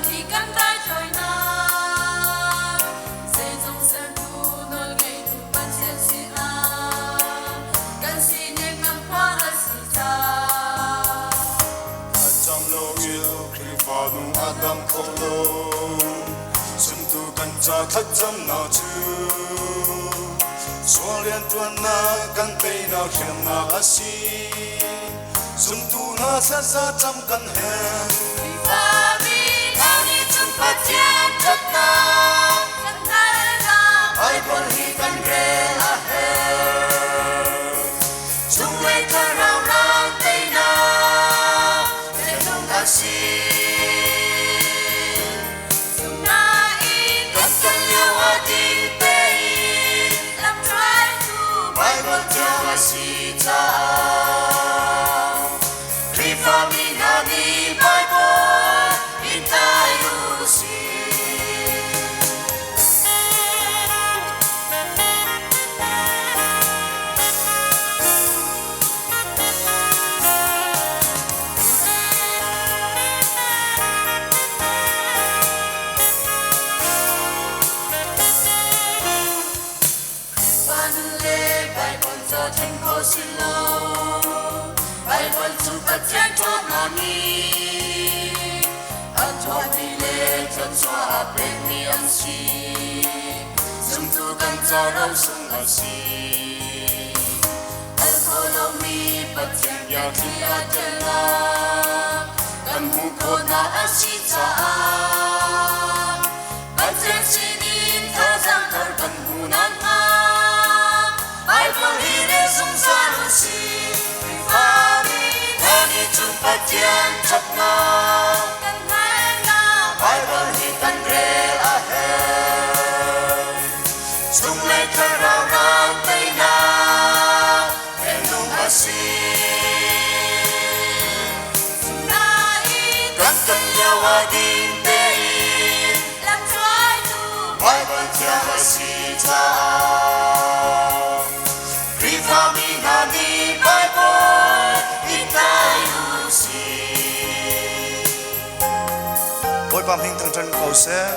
thì cắn tay trời na sẽ dùng sơn thu nơi ngày thu ban chiến sĩ cần xin em năm qua là sĩ cha trong lâu yêu khi phá đúng Adam khâu lâu xuân tu cần cha khắc chấm nào chứ xóa liên tuần na cần tây nào khen na asi xuân tu na sát sát chấm cần hẹn vì pha vì thao đi chung phát triển chất na cần thay ra ai còn hi cần rê la hè chung lên thơ rau rang tây na để dung asi dung na in cần cần yêu hoa tin tây làm trai thu ai còn theo asi cha khi phá mi na đi bài bố in tai lu si Ban lê bài bọn giờ thành phố xin lâu bài bọn chú bắt chén cho nó đi ăn cho đi lê chân cho bên mi ăn xì dùng tu cần cho đâu sung ăn xì ăn khô lâu mi bắt chén ya khi ăn chén la cần hú cô na ăn xì cha bắt chén xì nín thơ giang thơ cần hú nan ai còn đi để sung xa lu si vì pha đi ta đi chung phát triển chất na cần hai na ai còn hi cần rê la hè chung lên thơ rau rang tây na em nung asi na in cần cần yêu hoa tin tây làm trai thu ai còn theo asi cha khi pha mi na đi bài bố in tai lu si ôi bám hình thằng trần cầu xe